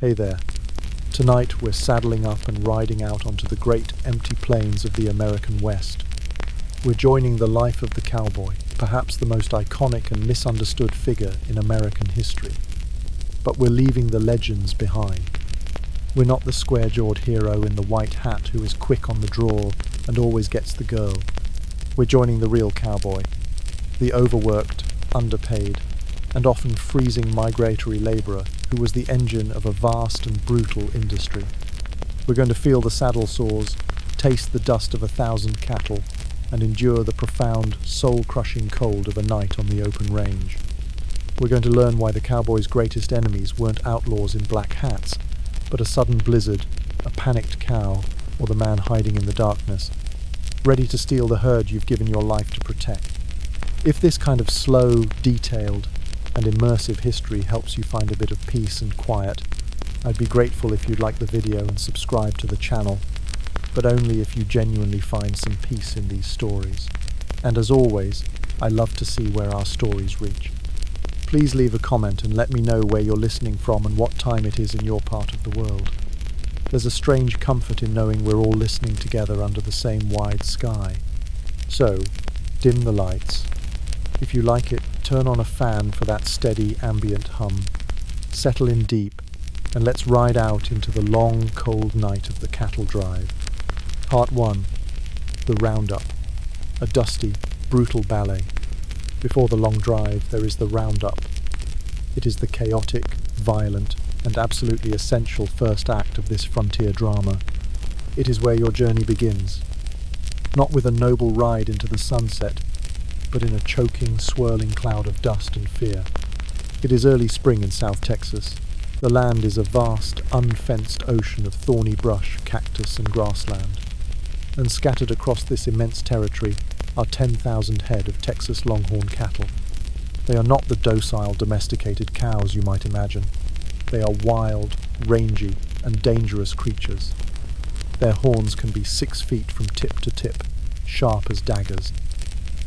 Hey there. Tonight we're saddling up and riding out onto the great empty plains of the American West. We're joining the life of the cowboy, perhaps the most iconic and misunderstood figure in American history. But we're leaving the legends behind. We're not the square-jawed hero in the white hat who is quick on the draw and always gets the girl. We're joining the real cowboy, the overworked, underpaid, and often freezing migratory labourer who was the engine of a vast and brutal industry. We're going to feel the saddle sores, taste the dust of 1,000 cattle, and endure the profound, soul-crushing cold of a night on the open range. We're going to learn why the cowboy's greatest enemies weren't outlaws in black hats, but a sudden blizzard, a panicked cow, or the man hiding in the darkness, ready to steal the herd you've given your life to protect. If this kind of slow, detailed, and immersive history helps you find a bit of peace and quiet, I'd be grateful if you'd like the video and subscribe to the channel, but only if you genuinely find some peace in these stories. And as always, I love to see where our stories reach. Please leave a comment and let me know where you're listening from and what time it is in your part of the world. There's a strange comfort in knowing we're all listening together under the same wide sky. So, dim the lights. If you like it, turn on a fan for that steady ambient hum. Settle in deep, and let's ride out into the long, cold night of the cattle drive. Part 1. The Roundup. A dusty, brutal ballet. Before the long drive, there is the Roundup. It is the chaotic, violent, and absolutely essential first act of this frontier drama. It is where your journey begins. Not with a noble ride into the sunset, but in a choking, swirling cloud of dust and fear. It is early spring in South Texas. The land is a vast, unfenced ocean of thorny brush, cactus, and grassland. And scattered across this immense territory are 10,000 head of Texas longhorn cattle. They are not the docile, domesticated cows you might imagine. They are wild, rangy, and dangerous creatures. Their horns can be 6 feet from tip to tip, sharp as daggers.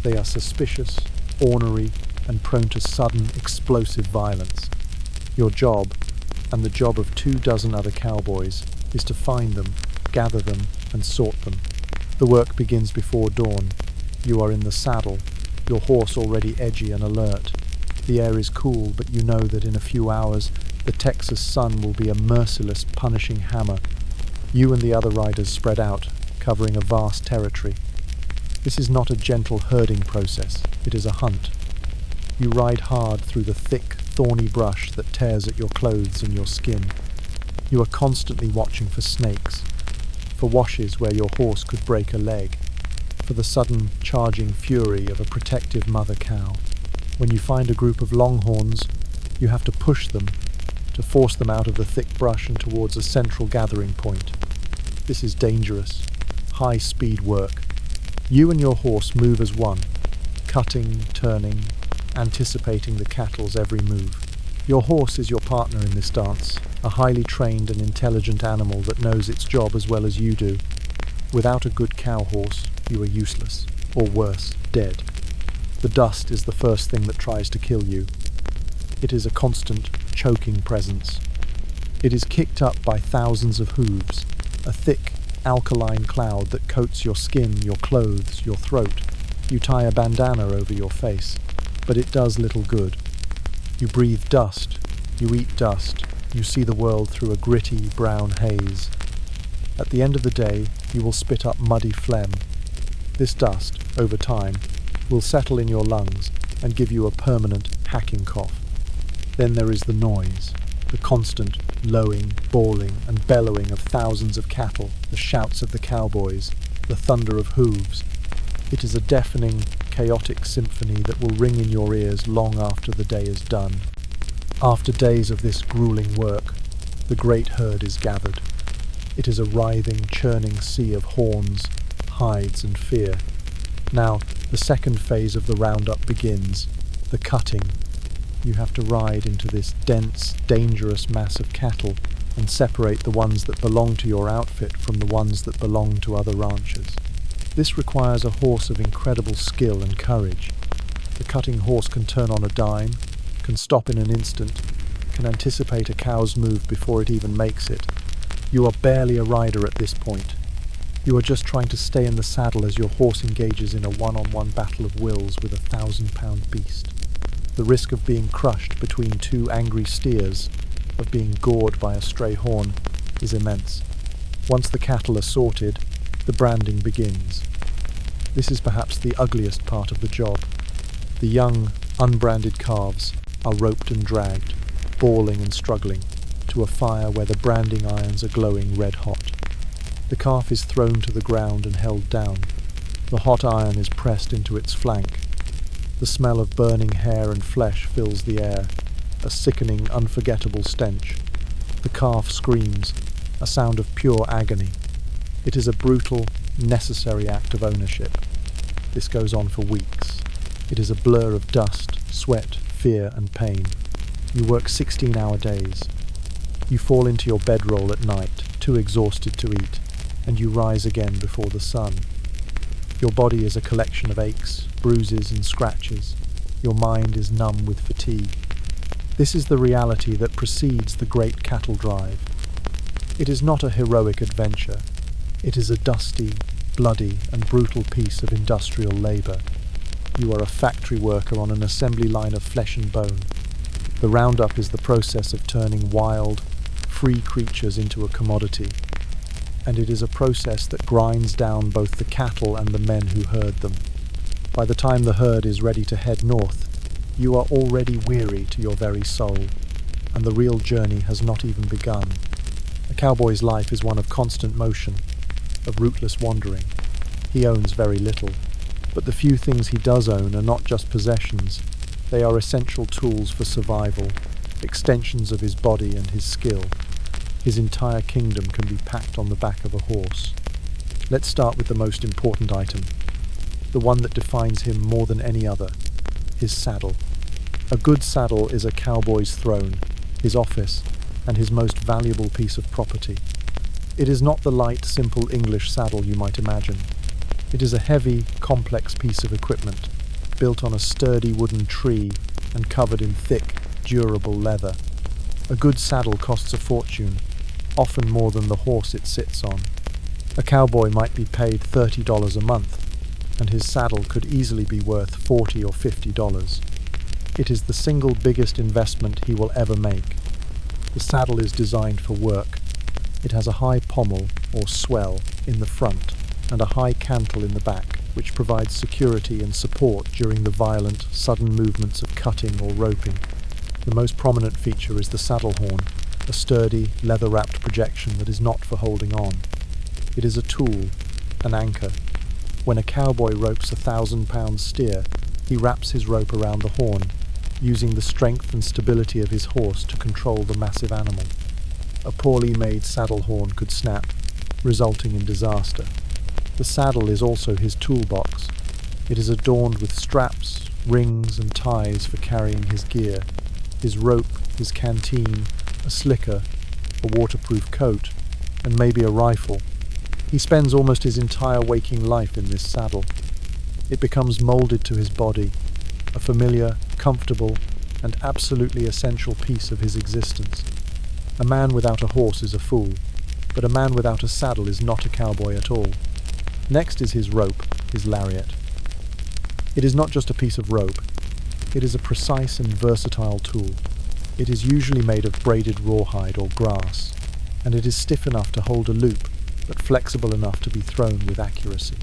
They are suspicious, ornery, and prone to sudden, explosive violence. Your job, and the job of 24 other cowboys, is to find them, gather them, and sort them. The work begins before dawn. You are in the saddle, your horse already edgy and alert. The air is cool, but you know that in a few hours the Texas sun will be a merciless, punishing hammer. You and the other riders spread out, covering a vast territory. This is not a gentle herding process, it is a hunt. You ride hard through the thick, thorny brush that tears at your clothes and your skin. You are constantly watching for snakes, for washes where your horse could break a leg, for the sudden charging fury of a protective mother cow. When you find a group of longhorns, you have to push them, to force them out of the thick brush and towards a central gathering point. This is dangerous, high-speed work. You and your horse move as one, cutting, turning, anticipating the cattle's every move. Your horse is your partner in this dance, a highly trained and intelligent animal that knows its job as well as you do. Without a good cow horse, you are useless, or worse, dead. The dust is the first thing that tries to kill you. It is a constant, choking presence. It is kicked up by thousands of hooves, a thick, alkaline cloud that coats your skin, your clothes, your throat. You tie a bandana over your face, but it does little good. You breathe dust, you eat dust, you see the world through a gritty, brown haze. At the end of the day, you will spit up muddy phlegm. This dust, over time, will settle in your lungs and give you a permanent, hacking cough. Then there is the noise, the constant lowing, bawling, and bellowing of thousands of cattle, the shouts of the cowboys, the thunder of hooves. It is a deafening, chaotic symphony that will ring in your ears long after the day is done. After days of this grueling work, the great herd is gathered. It is a writhing, churning sea of horns, hides, and fear. Now, the second phase of the roundup begins, the cutting. You have to ride into this dense, dangerous mass of cattle and separate the ones that belong to your outfit from the ones that belong to other ranchers. This requires a horse of incredible skill and courage. The cutting horse can turn on a dime, can stop in an instant, can anticipate a cow's move before it even makes it. You are barely a rider at this point. You are just trying to stay in the saddle as your horse engages in a one-on-one battle of wills with a 1,000-pound beast. The risk of being crushed between two angry steers, of being gored by a stray horn, is immense. Once the cattle are sorted, the branding begins. This is perhaps the ugliest part of the job. The young, unbranded calves are roped and dragged, bawling and struggling, to a fire where the branding irons are glowing red hot. The calf is thrown to the ground and held down. The hot iron is pressed into its flank. The smell of burning hair and flesh fills the air, a sickening, unforgettable stench. The calf screams, a sound of pure agony. It is a brutal, necessary act of ownership. This goes on for weeks. It is a blur of dust, sweat, fear, and pain. You work 16-hour days. You fall into your bedroll at night, too exhausted to eat, and you rise again before the sun. Your body is a collection of aches, bruises, and scratches. Your mind is numb with fatigue. This is the reality that precedes the great cattle drive. It is not a heroic adventure. It is a dusty, bloody, and brutal piece of industrial labor. You are a factory worker on an assembly line of flesh and bone. The roundup is the process of turning wild, free creatures into a commodity. And it is a process that grinds down both the cattle and the men who herd them. By the time the herd is ready to head north, you are already weary to your very soul, and the real journey has not even begun. A cowboy's life is one of constant motion, of rootless wandering. He owns very little, but the few things he does own are not just possessions. They are essential tools for survival, extensions of his body and his skill. His entire kingdom can be packed on the back of a horse. Let's start with the most important item, the one that defines him more than any other, his saddle. A good saddle is a cowboy's throne, his office, and his most valuable piece of property. It is not the light, simple English saddle you might imagine. It is a heavy, complex piece of equipment, built on a sturdy wooden tree and covered in thick, durable leather. A good saddle costs a fortune, often more than the horse it sits on. A cowboy might be paid $30 a month, and his saddle could easily be worth $40 or $50. It is the single biggest investment he will ever make. The saddle is designed for work. It has a high pommel, or swell, in the front, and a high cantle in the back, which provides security and support during the violent, sudden movements of cutting or roping. The most prominent feature is the saddle horn, a sturdy, leather-wrapped projection that is not for holding on. It is a tool, an anchor. When a cowboy ropes a 1,000-pound steer, he wraps his rope around the horn, using the strength and stability of his horse to control the massive animal. A poorly made saddle horn could snap, resulting in disaster. The saddle is also his toolbox. It is adorned with straps, rings, and ties for carrying his gear, his rope, his canteen, a slicker, a waterproof coat, and maybe a rifle. He spends almost his entire waking life in this saddle. It becomes molded to his body, a familiar, comfortable, and absolutely essential piece of his existence. A man without a horse is a fool, but a man without a saddle is not a cowboy at all. Next is his rope, his lariat. It is not just a piece of rope. It is a precise and versatile tool. It is usually made of braided rawhide or grass, and it is stiff enough to hold a loop, but flexible enough to be thrown with accuracy.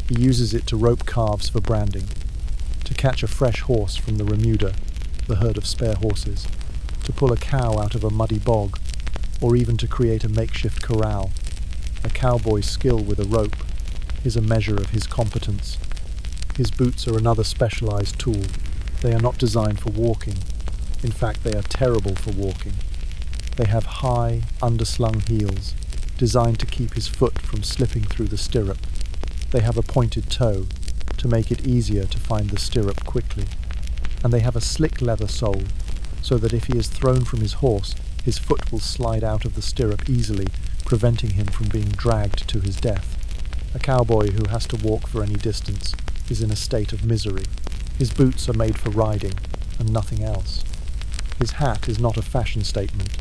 He uses it to rope calves for branding, to catch a fresh horse from the remuda, the herd of spare horses, to pull a cow out of a muddy bog, or even to create a makeshift corral. A cowboy's skill with a rope is a measure of his competence. His boots are another specialized tool. They are not designed for walking. In fact, they are terrible for walking. They have high, underslung heels, designed to keep his foot from slipping through the stirrup. They have a pointed toe, to make it easier to find the stirrup quickly. And they have a slick leather sole, so that if he is thrown from his horse, his foot will slide out of the stirrup easily, preventing him from being dragged to his death. A cowboy who has to walk for any distance is in a state of misery. His boots are made for riding, and nothing else. His hat is not a fashion statement.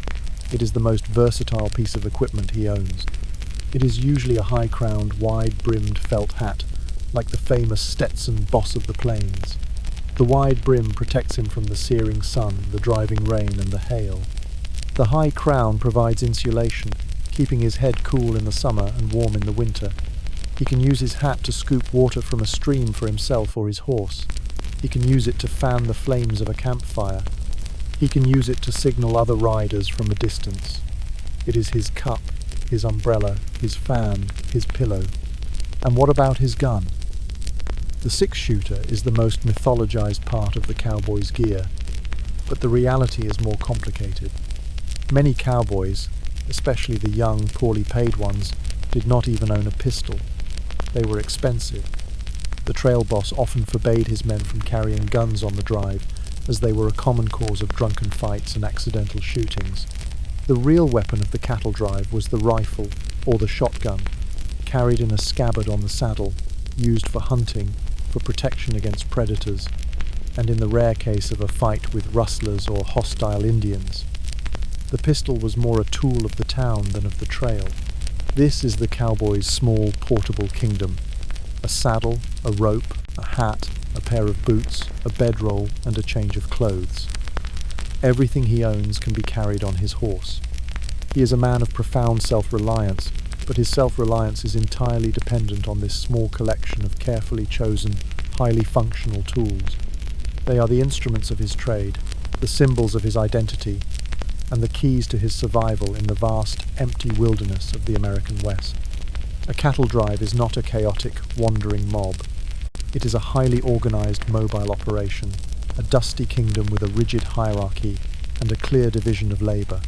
It is the most versatile piece of equipment he owns. It is usually a high-crowned, wide-brimmed felt hat, like the famous Stetson boss of the plains. The wide brim protects him from the searing sun, the driving rain, and the hail. The high crown provides insulation, keeping his head cool in the summer and warm in the winter. He can use his hat to scoop water from a stream for himself or his horse. He can use it to fan the flames of a campfire. He can use it to signal other riders from a distance. It is his cup, his umbrella, his fan, his pillow. And what about his gun? The six-shooter is the most mythologized part of the cowboy's gear, but the reality is more complicated. Many cowboys, especially the young, poorly paid ones, did not even own a pistol. They were expensive. The trail boss often forbade his men from carrying guns on the drive, as they were a common cause of drunken fights and accidental shootings. The real weapon of the cattle drive was the rifle, or the shotgun, carried in a scabbard on the saddle, used for hunting, for protection against predators, and in the rare case of a fight with rustlers or hostile Indians. The pistol was more a tool of the town than of the trail. This is the cowboy's small, portable kingdom. A saddle, a rope, a hat, a pair of boots, a bedroll, and a change of clothes. Everything he owns can be carried on his horse. He is a man of profound self-reliance, but his self-reliance is entirely dependent on this small collection of carefully chosen, highly functional tools. They are the instruments of his trade, the symbols of his identity, and the keys to his survival in the vast, empty wilderness of the American West. A cattle drive is not a chaotic, wandering mob. It is a highly organized mobile operation, a dusty kingdom with a rigid hierarchy and a clear division of labor.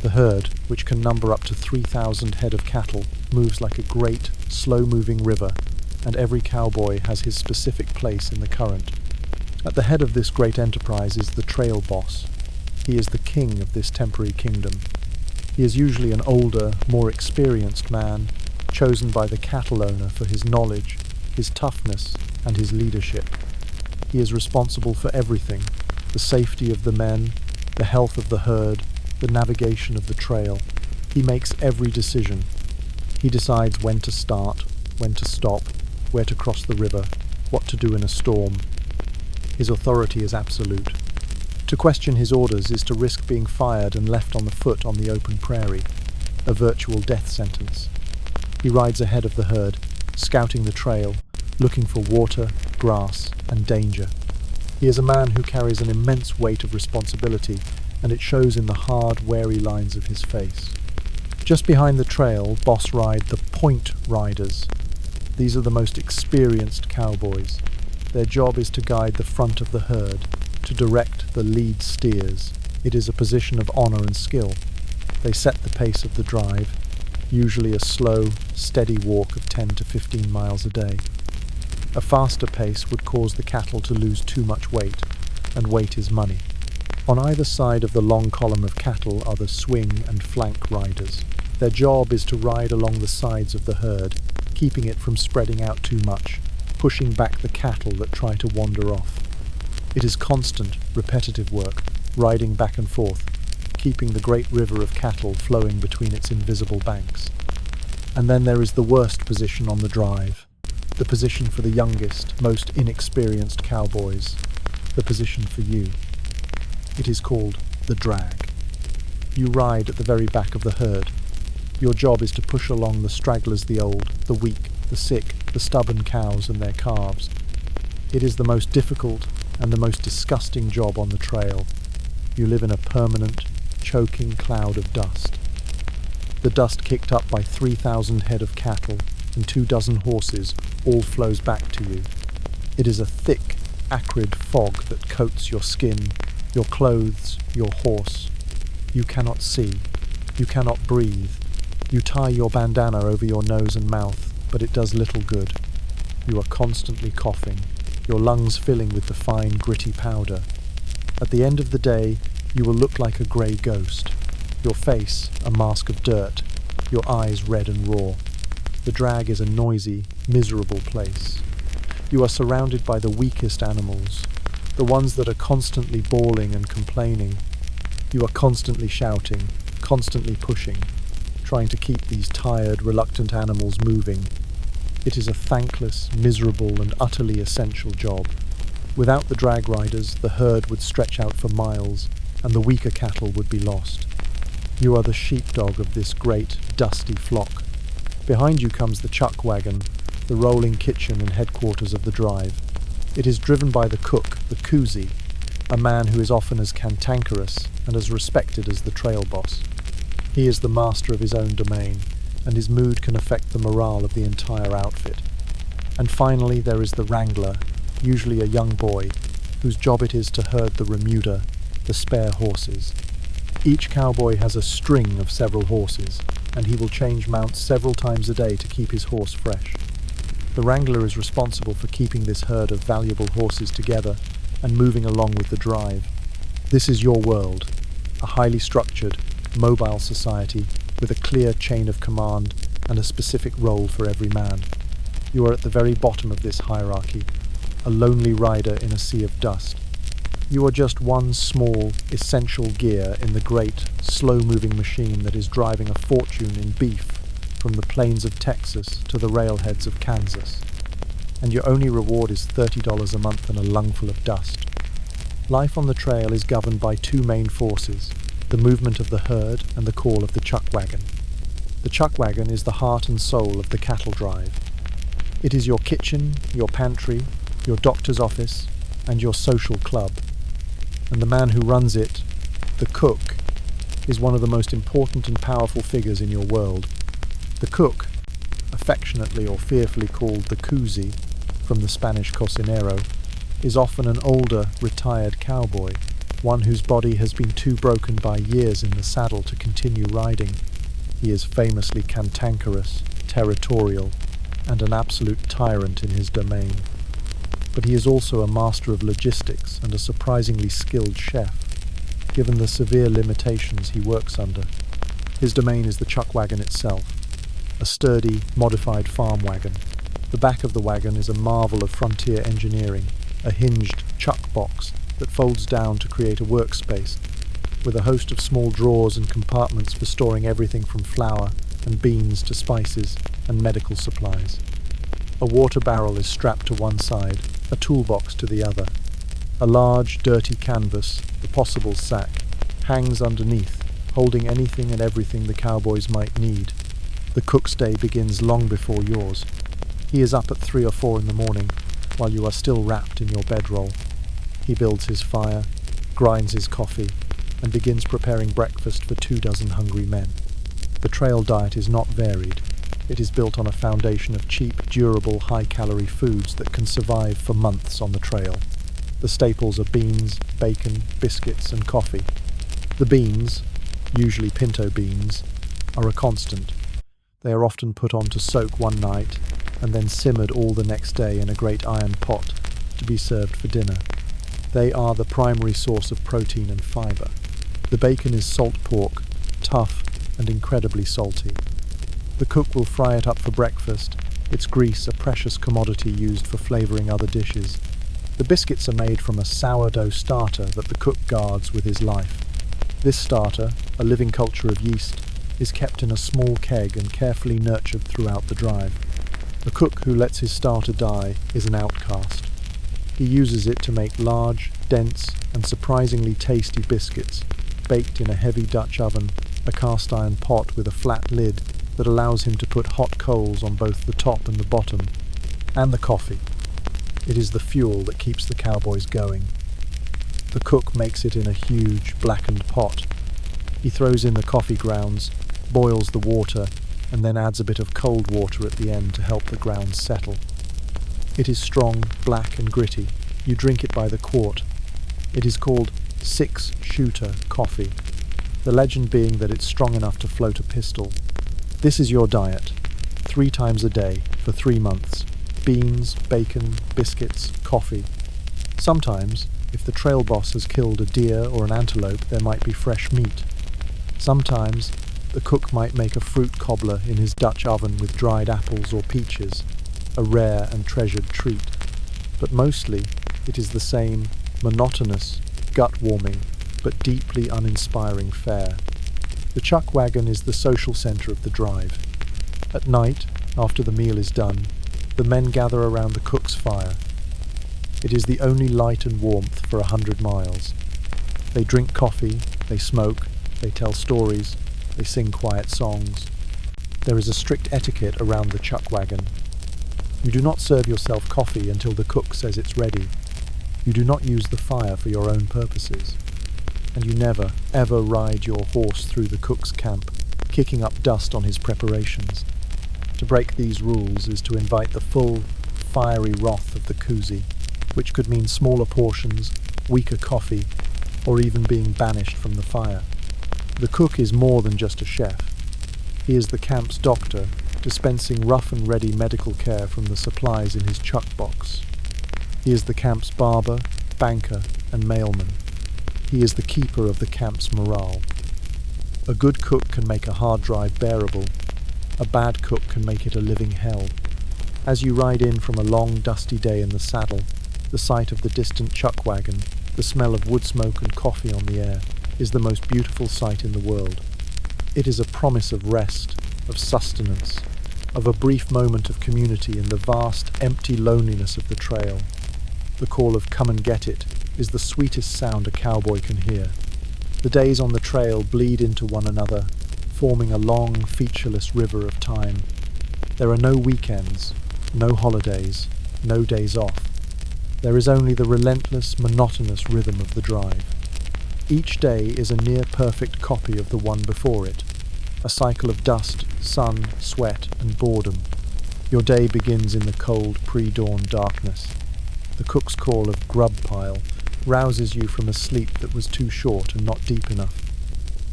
The herd, which can number up to 3,000 head of cattle, moves like a great, slow-moving river, and every cowboy has his specific place in the current. At the head of this great enterprise is the trail boss. He is the king of this temporary kingdom. He is usually an older, more experienced man, chosen by the cattle owner for his knowledge, his toughness, and his leadership. He is responsible for everything: the safety of the men, the health of the herd, the navigation of the trail. He makes every decision. He decides when to start, when to stop, where to cross the river, what to do in a storm. His authority is absolute. To question his orders is to risk being fired and left on the foot on the open prairie, a virtual death sentence. He rides ahead of the herd, scouting the trail, looking for water, grass, and danger. He is a man who carries an immense weight of responsibility, and it shows in the hard, wary lines of his face. Just behind the trail, boss ride the point riders. These are the most experienced cowboys. Their job is to guide the front of the herd, to direct the lead steers. It is a position of honor and skill. They set the pace of the drive, usually a slow, steady walk of 10 to 15 miles a day. A faster pace would cause the cattle to lose too much weight, and weight is money. On either side of the long column of cattle are the swing and flank riders. Their job is to ride along the sides of the herd, keeping it from spreading out too much, pushing back the cattle that try to wander off. It is constant, repetitive work, riding back and forth, keeping the great river of cattle flowing between its invisible banks. And then there is the worst position on the drive, the position for the youngest, most inexperienced cowboys, the position for you. It is called the drag. You ride at the very back of the herd. Your job is to push along the stragglers, the old, the weak, the sick, the stubborn cows and their calves. It is the most difficult and the most disgusting job on the trail. You live in a permanent, choking cloud of dust. The dust kicked up by 3,000 head of cattle and 24 horses all flows back to you. It is a thick, acrid fog that coats your skin, your clothes, your horse. You cannot see. You cannot breathe. You tie your bandana over your nose and mouth, but it does little good. You are constantly coughing, your lungs filling with the fine, gritty powder. At the end of the day, you will look like a grey ghost. Your face, a mask of dirt, your eyes red and raw. The drag is a noisy, miserable place. You are surrounded by the weakest animals, the ones that are constantly bawling and complaining, You are constantly shouting, constantly pushing, trying to keep these tired, reluctant animals moving. It is a thankless, miserable, and utterly essential job. Without the drag riders, the herd would stretch out for miles, and the weaker cattle would be lost. You are the sheepdog of this great, dusty flock. Behind you comes the chuck wagon, the rolling kitchen and headquarters of the drive. It is driven by the cook, the koozie, a man who is often as cantankerous and as respected as the trail boss. He is the master of his own domain, and his mood can affect the morale of the entire outfit. And finally there is the wrangler, usually a young boy, whose job it is to herd the remuda, the spare horses. Each cowboy has a string of several horses, and he will change mounts several times a day to keep his horse fresh. The wrangler is responsible for keeping this herd of valuable horses together and moving along with the drive. This is your world, a highly structured, mobile society with a clear chain of command and a specific role for every man. You are at the very bottom of this hierarchy, a lonely rider in a sea of dust. You are just one small, essential gear in the great, slow-moving machine that is driving a fortune in beef from the plains of Texas to the railheads of Kansas. And your only reward is $30 a month and a lungful of dust. Life on the trail is governed by two main forces, the movement of the herd and the call of the chuck wagon. The chuck wagon is the heart and soul of the cattle drive. It is your kitchen, your pantry, your doctor's office, and your social club. And the man who runs it, the cook, is one of the most important and powerful figures in your world. The cook, affectionately or fearfully called the koozie, from the Spanish cocinero, is often an older, retired cowboy, one whose body has been too broken by years in the saddle to continue riding. He is famously cantankerous, territorial, and an absolute tyrant in his domain. But he is also a master of logistics and a surprisingly skilled chef, given the severe limitations he works under. His domain is the chuck wagon itself, a sturdy, modified farm wagon. The back of the wagon is a marvel of frontier engineering, a hinged chuck box that folds down to create a workspace, with a host of small drawers and compartments for storing everything from flour and beans to spices and medical supplies. A water barrel is strapped to one side, a toolbox to the other. A large, dirty canvas, the possible sack, hangs underneath, holding anything and everything the cowboys might need. The cook's day begins long before yours. He is up at 3 or 4 in the morning, while you are still wrapped in your bedroll. He builds his fire, grinds his coffee, and begins preparing breakfast for 24 hungry men. The trail diet is not varied. It is built on a foundation of cheap, durable, high-calorie foods that can survive for months on the trail. The staples are beans, bacon, biscuits, and coffee. The beans, usually pinto beans, are a constant. They are often put on to soak one night and then simmered all the next day in a great iron pot to be served for dinner. They are the primary source of protein and fiber. The bacon is salt pork, tough and incredibly salty. The cook will fry it up for breakfast, its grease a precious commodity used for flavoring other dishes. The biscuits are made from a sourdough starter that the cook guards with his life. This starter, a living culture of yeast, is kept in a small keg and carefully nurtured throughout the drive. A cook who lets his starter die is an outcast. He uses it to make large, dense, and surprisingly tasty biscuits, baked in a heavy Dutch oven, a cast iron pot with a flat lid that allows him to put hot coals on both the top and the bottom, and the coffee. It is the fuel that keeps the cowboys going. The cook makes it in a huge, blackened pot. He throws in the coffee grounds, boils the water, and then adds a bit of cold water at the end to help the grounds settle. It is strong, black, and gritty. You drink it by the quart. It is called six-shooter coffee, the legend being that it's strong enough to float a pistol. This is your diet, 3 times a day for 3 months. Beans, bacon, biscuits, coffee. Sometimes, if the trail boss has killed a deer or an antelope, there might be fresh meat. Sometimes, the cook might make a fruit cobbler in his Dutch oven with dried apples or peaches, a rare and treasured treat. But mostly, it is the same monotonous, gut-warming, but deeply uninspiring fare. The chuck wagon is the social centre of the drive. At night, after the meal is done, the men gather around the cook's fire. It is the only light and warmth for 100 miles. They drink coffee, they smoke, they tell stories, they sing quiet songs. There is a strict etiquette around the chuck wagon. You do not serve yourself coffee until the cook says it's ready. You do not use the fire for your own purposes. And you never, ever ride your horse through the cook's camp, kicking up dust on his preparations. To break these rules is to invite the full, fiery wrath of the koozie, which could mean smaller portions, weaker coffee, or even being banished from the fire. The cook is more than just a chef. He is the camp's doctor, dispensing rough and ready medical care from the supplies in his chuck box. He is the camp's barber, banker, and mailman. He is the keeper of the camp's morale. A good cook can make a hard drive bearable. A bad cook can make it a living hell. As you ride in from a long, dusty day in the saddle, the sight of the distant chuck wagon, the smell of wood smoke and coffee on the air, is the most beautiful sight in the world. It is a promise of rest, of sustenance, of a brief moment of community in the vast, empty loneliness of the trail. The call of "come and get it" is the sweetest sound a cowboy can hear. The days on the trail bleed into one another, forming a long, featureless river of time. There are no weekends, no holidays, no days off. There is only the relentless, monotonous rhythm of the drive. Each day is a near-perfect copy of the one before it, a cycle of dust, sun, sweat, and boredom. Your day begins in the cold, pre-dawn darkness. The cook's call of "grub pile" rouses you from a sleep that was too short and not deep enough.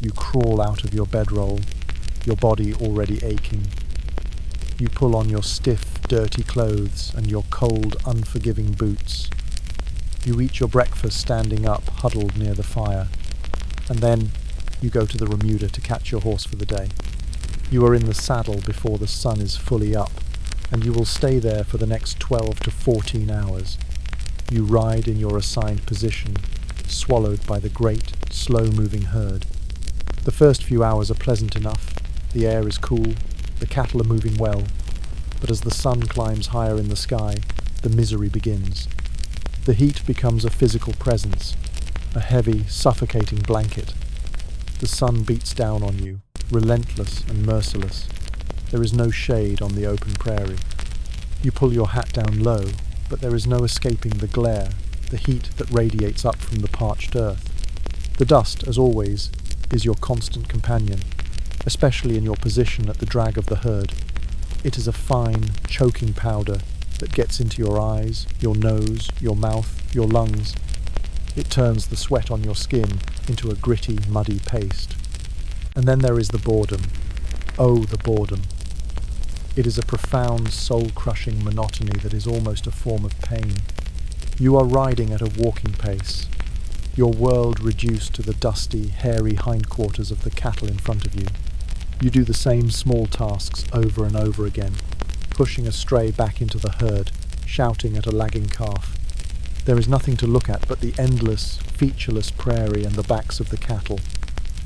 You crawl out of your bedroll, your body already aching. You pull on your stiff, dirty clothes and your cold, unforgiving boots. You eat your breakfast standing up, huddled near the fire. And then you go to the remuda to catch your horse for the day. You are in the saddle before the sun is fully up, and you will stay there for the next 12 to 14 hours. You ride in your assigned position, swallowed by the great, slow-moving herd. The first few hours are pleasant enough. The air is cool, the cattle are moving well, but as the sun climbs higher in the sky, the misery begins. The heat becomes a physical presence, a heavy, suffocating blanket. The sun beats down on you, relentless and merciless. There is no shade on the open prairie. You pull your hat down low, but there is no escaping the glare, the heat that radiates up from the parched earth. The dust, as always, is your constant companion, especially in your position at the drag of the herd. It is a fine, choking powder that gets into your eyes, your nose, your mouth, your lungs. It turns the sweat on your skin into a gritty, muddy paste. And then there is the boredom. Oh, the boredom. It is a profound, soul-crushing monotony that is almost a form of pain. You are riding at a walking pace, your world reduced to the dusty, hairy hindquarters of the cattle in front of you. You do the same small tasks over and over again, pushing a stray back into the herd, shouting at a lagging calf. There is nothing to look at but the endless, featureless prairie and the backs of the cattle.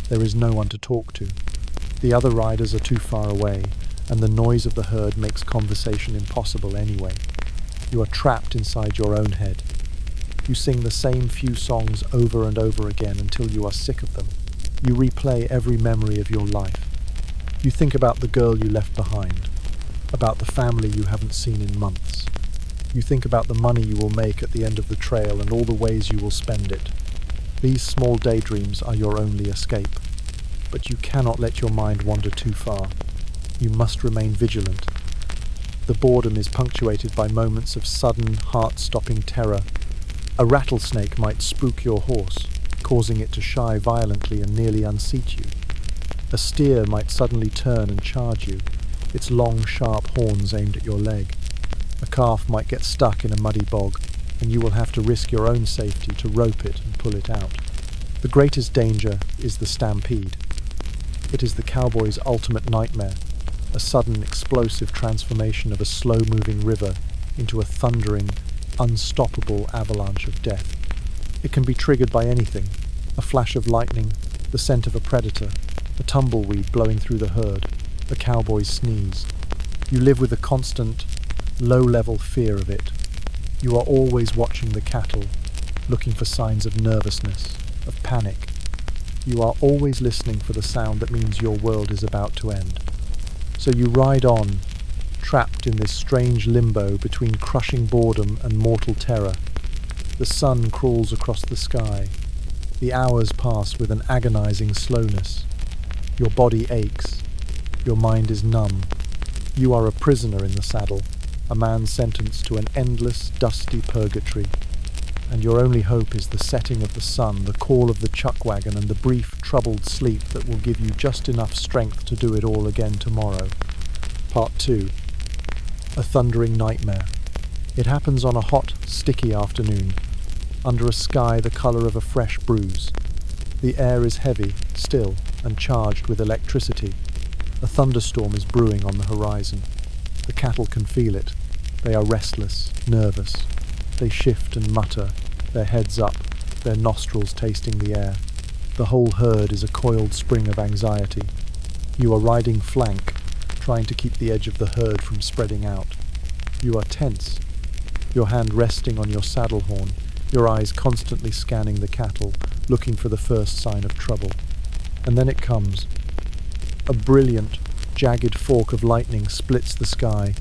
There is no one to talk to. The other riders are too far away, and the noise of the herd makes conversation impossible anyway. You are trapped inside your own head. You sing the same few songs over and over again until you are sick of them. You replay every memory of your life. You think about the girl you left behind, about the family you haven't seen in months. You think about the money you will make at the end of the trail and all the ways you will spend it. These small daydreams are your only escape, but you cannot let your mind wander too far. You must remain vigilant. The boredom is punctuated by moments of sudden, heart-stopping terror. A rattlesnake might spook your horse, causing it to shy violently and nearly unseat you. A steer might suddenly turn and charge you, its long, sharp horns aimed at your leg. A calf might get stuck in a muddy bog, and you will have to risk your own safety to rope it and pull it out. The greatest danger is the stampede. It is the cowboy's ultimate nightmare, a sudden, explosive transformation of a slow-moving river into a thundering, unstoppable avalanche of death. It can be triggered by anything: A flash of lightning, the scent of a predator, a tumbleweed blowing through the herd, a cowboy's sneeze. You live with a constant, low-level fear of it. You are always watching the cattle, looking for signs of nervousness, of panic. You are always listening for the sound that means your world is about to end. So you ride on, trapped in this strange limbo between crushing boredom and mortal terror. The sun crawls across the sky. The hours pass with an agonizing slowness. Your body aches. Your mind is numb. You are a prisoner in the saddle, a man sentenced to an endless, dusty purgatory. And your only hope is the setting of the sun, the call of the chuck wagon, and the brief, troubled sleep that will give you just enough strength to do it all again tomorrow. Part 2. A thundering nightmare. It happens on a hot, sticky afternoon, under a sky the colour of a fresh bruise. The air is heavy, still, and charged with electricity. A thunderstorm is brewing on the horizon. The cattle can feel it. They are restless, nervous. They shift and mutter, their heads up, their nostrils tasting the air. The whole herd is a coiled spring of anxiety. You are riding flank, trying to keep the edge of the herd from spreading out. You are tense, your hand resting on your saddle horn, your eyes constantly scanning the cattle, looking for the first sign of trouble. And then it comes. A brilliant, jagged fork of lightning splits the sky,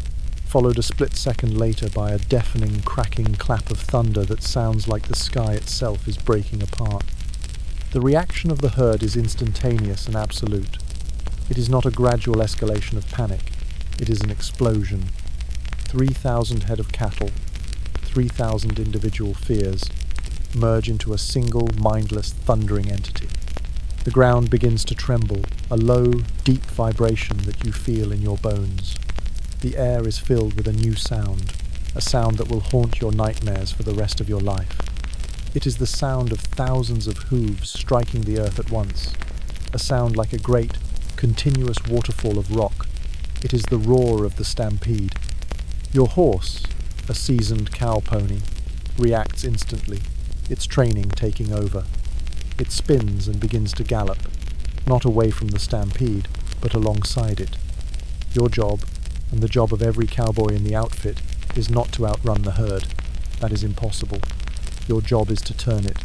followed a split second later by a deafening, cracking clap of thunder that sounds like the sky itself is breaking apart. The reaction of the herd is instantaneous and absolute. It is not a gradual escalation of panic. It is an explosion. 3,000 head of cattle, 3,000 individual fears, merge into a single, mindless, thundering entity. The ground begins to tremble, a low, deep vibration that you feel in your bones. The air is filled with a new sound, a sound that will haunt your nightmares for the rest of your life. It is the sound of thousands of hooves striking the earth at once, a sound like a great, continuous waterfall of rock. It is the roar of the stampede. Your horse, a seasoned cow pony, reacts instantly, its training taking over. It spins and begins to gallop, not away from the stampede, but alongside it. Your job, and the job of every cowboy in the outfit, is not to outrun the herd. That is impossible. Your job is to turn it.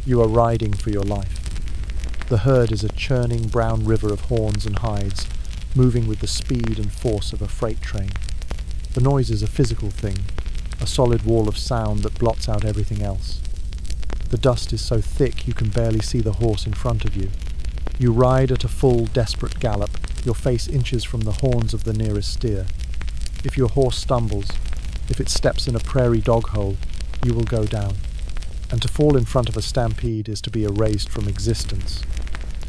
You are riding for your life. The herd is a churning brown river of horns and hides, moving with the speed and force of a freight train. The noise is a physical thing, a solid wall of sound that blots out everything else. The dust is so thick you can barely see the horse in front of you. You ride at a full, desperate gallop, your face inches from the horns of the nearest steer. If your horse stumbles, if it steps in a prairie dog hole, you will go down. And to fall in front of a stampede is to be erased from existence.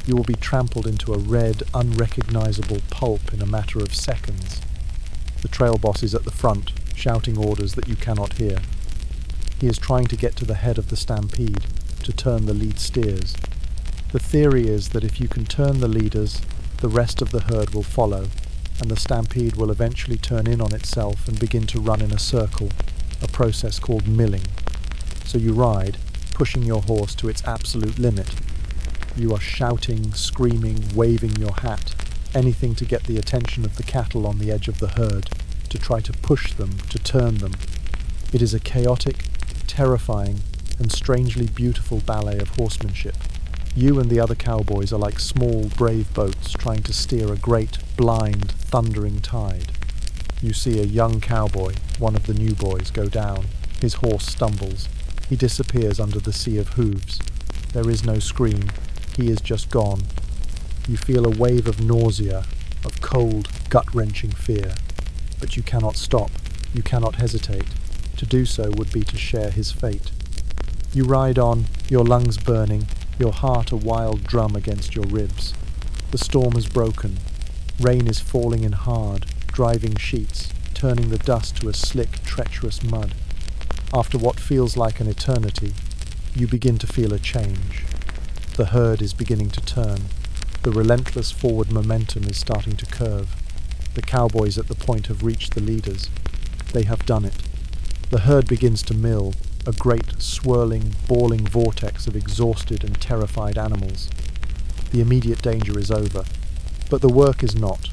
You will be trampled into a red, unrecognizable pulp in a matter of seconds. The trail boss is at the front, shouting orders that you cannot hear. He is trying to get to the head of the stampede, to turn the lead steers. The theory is that if you can turn the leaders, the rest of the herd will follow, and the stampede will eventually turn in on itself and begin to run in a circle, a process called milling. So you ride, pushing your horse to its absolute limit. You are shouting, screaming, waving your hat, anything to get the attention of the cattle on the edge of the herd, to try to push them, to turn them. It is a chaotic, terrifying, and strangely beautiful ballet of horsemanship. You and the other cowboys are like small, brave boats trying to steer a great, blind, thundering tide. You see a young cowboy, one of the new boys, go down. His horse stumbles. He disappears under the sea of hooves. There is no scream. He is just gone. You feel a wave of nausea, of cold, gut-wrenching fear. But you cannot stop. You cannot hesitate. To do so would be to share his fate. You ride on, your lungs burning, your heart a wild drum against your ribs. The storm has broken. Rain is falling in hard, driving sheets, turning the dust to a slick, treacherous mud. After what feels like an eternity, you begin to feel a change. The herd is beginning to turn. The relentless forward momentum is starting to curve. The cowboys at the point have reached the leaders. They have done it. The herd begins to mill, a great, swirling, bawling vortex of exhausted and terrified animals. The immediate danger is over, but the work is not.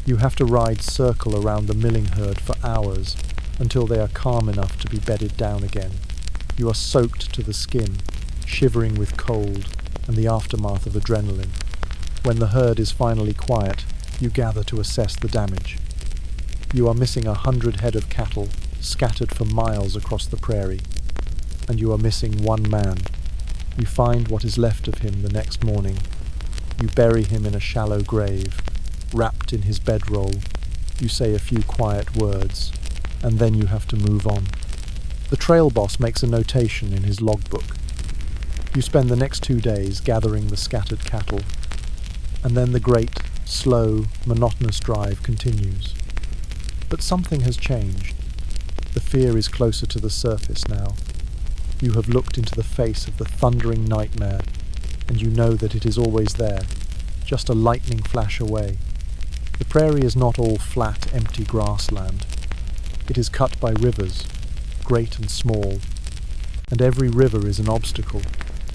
You have to ride circle around the milling herd for hours until they are calm enough to be bedded down again. You are soaked to the skin, shivering with cold and the aftermath of adrenaline. When the herd is finally quiet, you gather to assess the damage. You are missing 100 head of cattle, scattered for miles across the prairie, and you are missing one man. You find what is left of him the next morning. You bury him in a shallow grave, wrapped in his bedroll. You say a few quiet words, and then you have to move on. The trail boss makes a notation in his logbook. You spend the next 2 days gathering the scattered cattle, and then the great, slow, monotonous drive continues. But something has changed. The fear is closer to the surface now. You have looked into the face of the thundering nightmare, and you know that it is always there, just a lightning flash away. The prairie is not all flat, empty grassland. It is cut by rivers, great and small, and every river is an obstacle,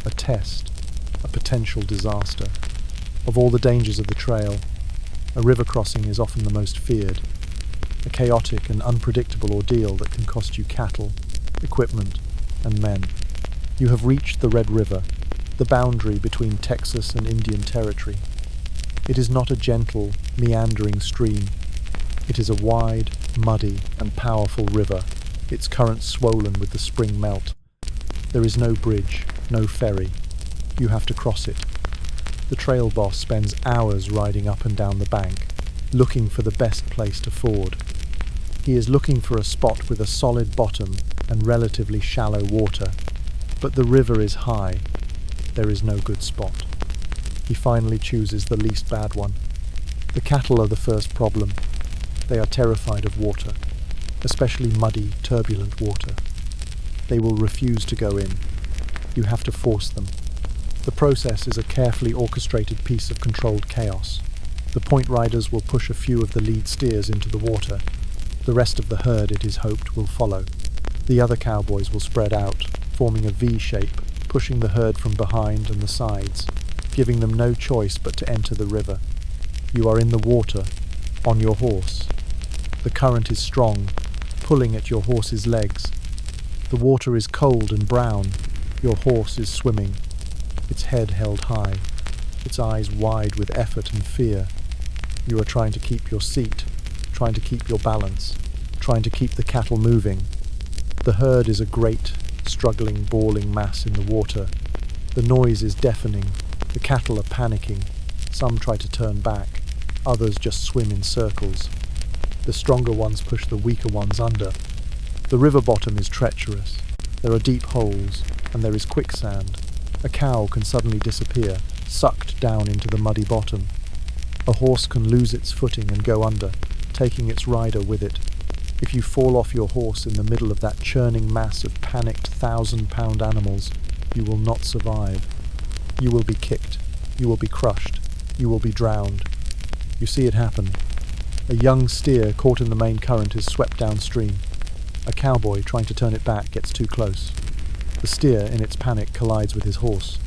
a test, a potential disaster. Of all the dangers of the trail, a river crossing is often the most feared, a chaotic and unpredictable ordeal that can cost you cattle, equipment, and men. You have reached the Red River, the boundary between Texas and Indian Territory. It is not a gentle, meandering stream. It is a wide, muddy, and powerful river, its current swollen with the spring melt. There is no bridge, no ferry. You have to cross it. The trail boss spends hours riding up and down the bank, looking for the best place to ford. He is looking for a spot with a solid bottom and relatively shallow water, but the river is high. There is no good spot. He finally chooses the least bad one. The cattle are the first problem. They are terrified of water, especially muddy, turbulent water. They will refuse to go in. You have to force them. The process is a carefully orchestrated piece of controlled chaos. The point riders will push a few of the lead steers into the water. The rest of the herd, it is hoped, will follow. The other cowboys will spread out, forming a V shape, pushing the herd from behind and the sides, giving them no choice but to enter the river. You are in the water, on your horse. The current is strong, pulling at your horse's legs. The water is cold and brown. Your horse is swimming, its head held high, its eyes wide with effort and fear. You are trying to keep your seat, trying to keep your balance, trying to keep the cattle moving. The herd is a great, struggling, bawling mass in the water. The noise is deafening. The cattle are panicking. Some try to turn back. Others just swim in circles. The stronger ones push the weaker ones under. The river bottom is treacherous. There are deep holes, and there is quicksand. A cow can suddenly disappear, sucked down into the muddy bottom. A horse can lose its footing and go under, taking its rider with it. If you fall off your horse in the middle of that churning mass of panicked 1,000-pound animals, you will not survive. You will be kicked. You will be crushed. You will be drowned. You see it happen. A young steer caught in the main current is swept downstream. A cowboy trying to turn it back gets too close. The steer, in its panic, collides with his horse.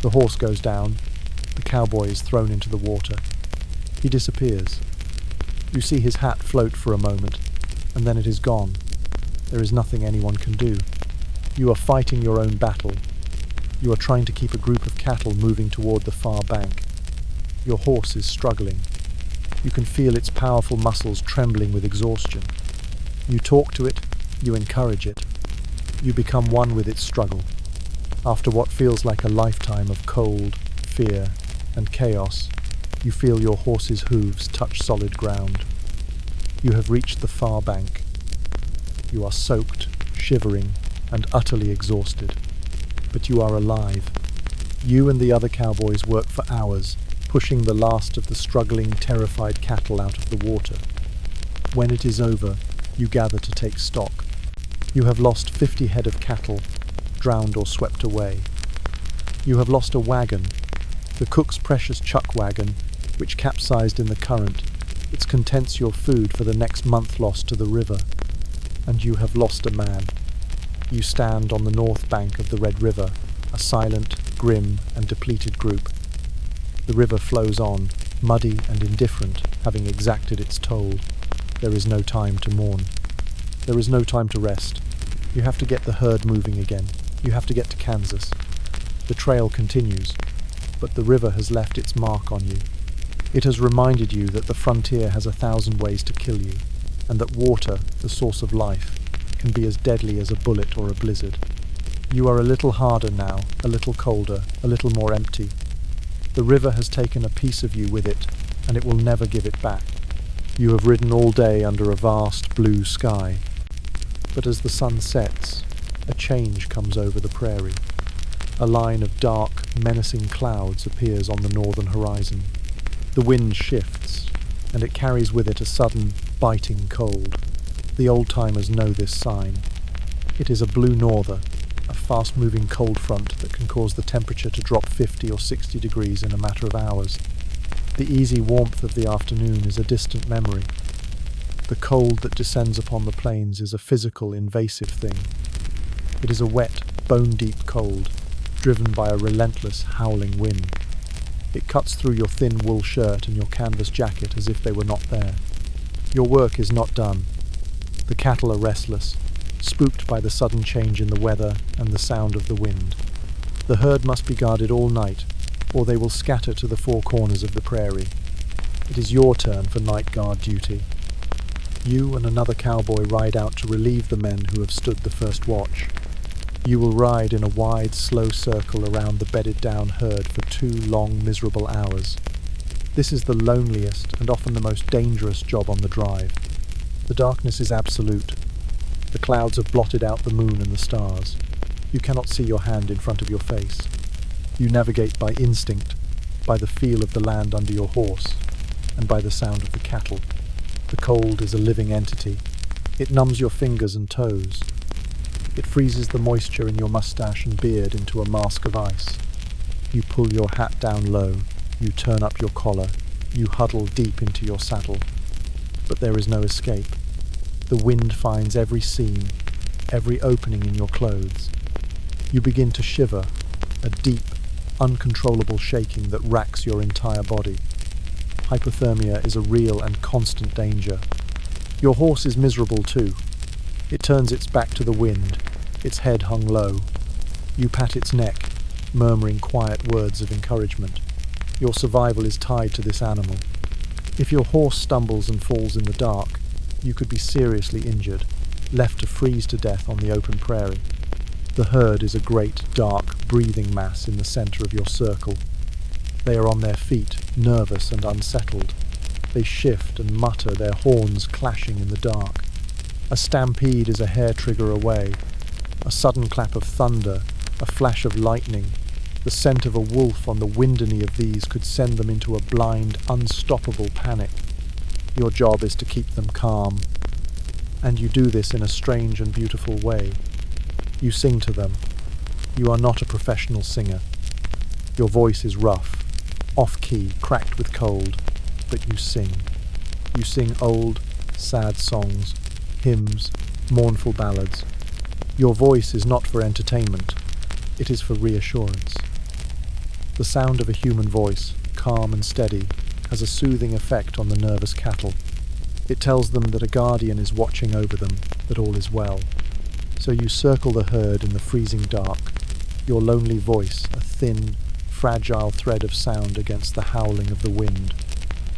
The horse goes down. The cowboy is thrown into the water. He disappears. You see his hat float for a moment, and then it is gone. There is nothing anyone can do. You are fighting your own battle. You are trying to keep a group of cattle moving toward the far bank. Your horse is struggling. You can feel its powerful muscles trembling with exhaustion. You talk to it, you encourage it. You become one with its struggle. After what feels like a lifetime of cold, fear, and chaos, you feel your horse's hooves touch solid ground. You have reached the far bank. You are soaked, shivering, and utterly exhausted. But you are alive. You and the other cowboys work for hours, pushing the last of the struggling, terrified cattle out of the water. When it is over, you gather to take stock. You have lost 50 head of cattle, drowned or swept away. You have lost a wagon, the cook's precious chuck wagon, which capsized in the current. Its contents your food for the next month lost to the river. And you have lost a man. You stand on the north bank of the Red River, a silent, grim, and depleted group. The river flows on, muddy and indifferent, having exacted its toll. There is no time to mourn. There is no time to rest. You have to get the herd moving again. You have to get to Kansas. The trail continues, but the river has left its mark on you. It has reminded you that the frontier has 1,000 ways to kill you, and that water, the source of life, can be as deadly as a bullet or a blizzard. You are a little harder now, a little colder, a little more empty. The river has taken a piece of you with it, and it will never give it back. You have ridden all day under a vast blue sky, but as the sun sets, a change comes over the prairie. A line of dark, menacing clouds appears on the northern horizon. The wind shifts, and it carries with it a sudden, biting cold. The old-timers know this sign. It is a blue norther, a fast-moving cold front that can cause the temperature to drop 50 or 60 degrees in a matter of hours. The easy warmth of the afternoon is a distant memory. The cold that descends upon the plains is a physical, invasive thing. It is a wet, bone-deep cold, driven by a relentless, howling wind. It cuts through your thin wool shirt and your canvas jacket as if they were not there. Your work is not done. The cattle are restless, spooked by the sudden change in the weather and the sound of the wind. The herd must be guarded all night, or they will scatter to the four corners of the prairie. It is your turn for night guard duty. You and another cowboy ride out to relieve the men who have stood the first watch. You will ride in a wide, slow circle around the bedded-down herd for 2 long, miserable hours. This is the loneliest and often the most dangerous job on the drive. The darkness is absolute. The clouds have blotted out the moon and the stars. You cannot see your hand in front of your face. You navigate by instinct, by the feel of the land under your horse, and by the sound of the cattle. The cold is a living entity. It numbs your fingers and toes. It freezes the moisture in your mustache and beard into a mask of ice. You pull your hat down low, you turn up your collar, you huddle deep into your saddle. But there is no escape. The wind finds every seam, every opening in your clothes. You begin to shiver, a deep, uncontrollable shaking that racks your entire body. Hypothermia is a real and constant danger. Your horse is miserable too. It turns its back to the wind, its head hung low. You pat its neck, murmuring quiet words of encouragement. Your survival is tied to this animal. If your horse stumbles and falls in the dark, you could be seriously injured, left to freeze to death on the open prairie. The herd is a great, dark, breathing mass in the center of your circle. They are on their feet, nervous and unsettled. They shift and mutter, their horns clashing in the dark. A stampede is a hair trigger away. A sudden clap of thunder, a flash of lightning. The scent of a wolf on the windany of these could send them into a blind, unstoppable panic. Your job is to keep them calm. And you do this in a strange and beautiful way. You sing to them. You are not a professional singer. Your voice is rough, off-key, cracked with cold, but you sing. You sing old, sad songs, hymns, mournful ballads. Your voice is not for entertainment, it is for reassurance. The sound of a human voice, calm and steady, has a soothing effect on the nervous cattle. It tells them that a guardian is watching over them, that all is well. So you circle the herd in the freezing dark, your lonely voice a thin, fragile thread of sound against the howling of the wind.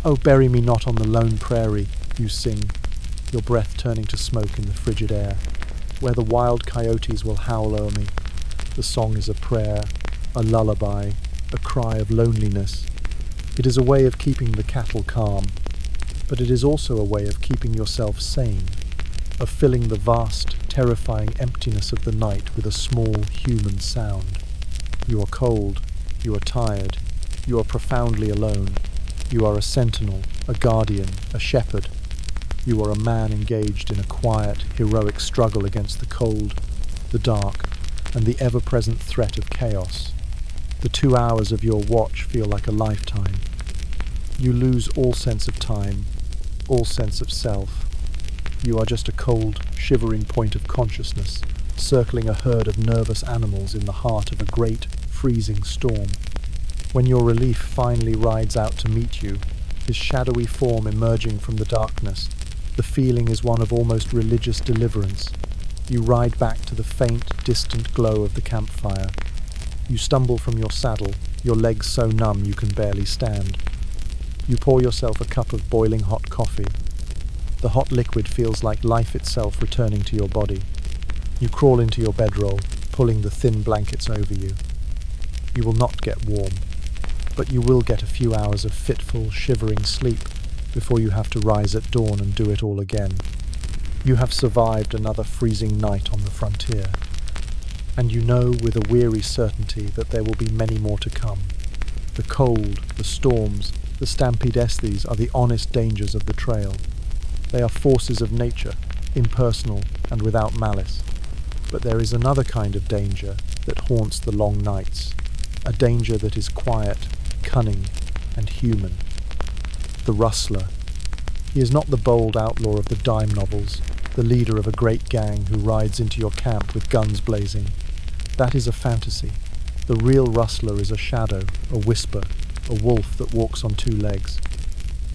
"Oh, bury me not on the lone prairie," you sing, your breath turning to smoke in the frigid air, where the wild coyotes will howl o'er me. The song is a prayer, a lullaby, a cry of loneliness. It is a way of keeping the cattle calm, but it is also a way of keeping yourself sane, of filling the vast, terrifying emptiness of the night with a small human sound. You are cold, you are tired, you are profoundly alone. You are a sentinel, a guardian, a shepherd. You are a man engaged in a quiet, heroic struggle against the cold, the dark, and the ever-present threat of chaos. The 2 hours of your watch feel like a lifetime. You lose all sense of time, all sense of self. You are just a cold, shivering point of consciousness, circling a herd of nervous animals in the heart of a great, freezing storm. When your relief finally rides out to meet you, his shadowy form emerging from the darkness, the feeling is one of almost religious deliverance. You ride back to the faint, distant glow of the campfire. You stumble from your saddle, your legs so numb you can barely stand. You pour yourself a cup of boiling hot coffee. The hot liquid feels like life itself returning to your body. You crawl into your bedroll, pulling the thin blankets over you. You will not get warm, but you will get a few hours of fitful, shivering sleep before you have to rise at dawn and do it all again. You have survived another freezing night on the frontier, and you know with a weary certainty that there will be many more to come. The cold, the storms, the stampedestes are the honest dangers of the trail. They are forces of nature, impersonal and without malice. But there is another kind of danger that haunts the long nights, a danger that is quiet, cunning, and human. The rustler. He is not the bold outlaw of the dime novels, the leader of a great gang who rides into your camp with guns blazing. That is a fantasy. The real rustler is a shadow, a whisper, a wolf that walks on two legs.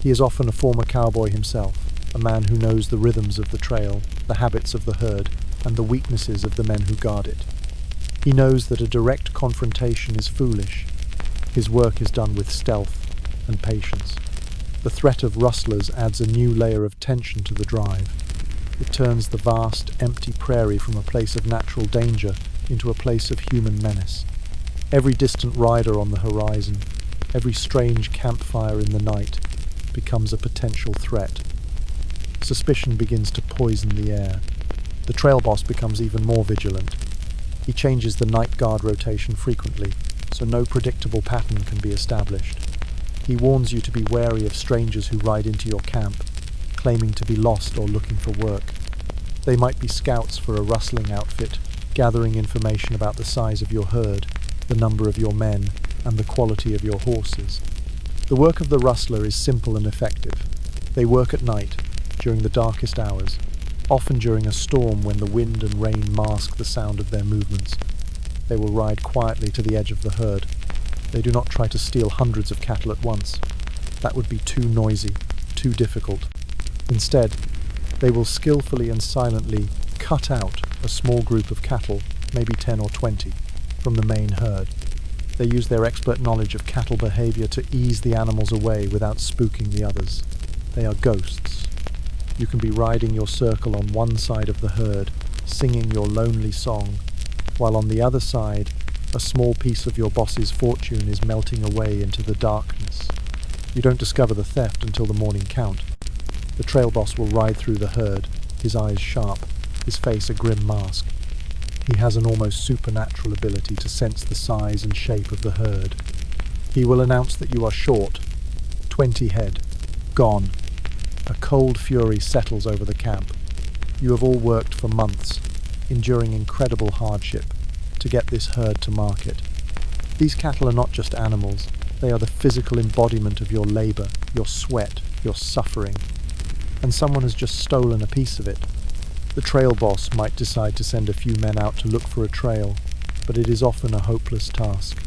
He is often a former cowboy himself, a man who knows the rhythms of the trail, the habits of the herd, and the weaknesses of the men who guard it. He knows that a direct confrontation is foolish. His work is done with stealth and patience. The threat of rustlers adds a new layer of tension to the drive. It turns the vast, empty prairie from a place of natural danger into a place of human menace. Every distant rider on the horizon, every strange campfire in the night, becomes a potential threat. Suspicion begins to poison the air. The trail boss becomes even more vigilant. He changes the night guard rotation frequently, so no predictable pattern can be established. He warns you to be wary of strangers who ride into your camp, claiming to be lost or looking for work. They might be scouts for a rustling outfit, gathering information about the size of your herd, the number of your men, and the quality of your horses. The work of the rustler is simple and effective. They work at night, during the darkest hours, often during a storm when the wind and rain mask the sound of their movements. They will ride quietly to the edge of the herd. They do not try to steal hundreds of cattle at once. That would be too noisy, too difficult. Instead, they will skillfully and silently cut out a small group of cattle, maybe 10 or 20, from the main herd. They use their expert knowledge of cattle behavior to ease the animals away without spooking the others. They are ghosts. You can be riding your circle on one side of the herd, singing your lonely song, while on the other side, a small piece of your boss's fortune is melting away into the darkness. You don't discover the theft until the morning count. The trail boss will ride through the herd, his eyes sharp, his face a grim mask. He has an almost supernatural ability to sense the size and shape of the herd. He will announce that you are short, 20 head, gone. A cold fury settles over the camp. You have all worked for months, enduring incredible hardship, to get this herd to market. These cattle are not just animals, they are the physical embodiment of your labor, your sweat, your suffering. And someone has just stolen a piece of it. The trail boss might decide to send a few men out to look for a trail, but it is often a hopeless task.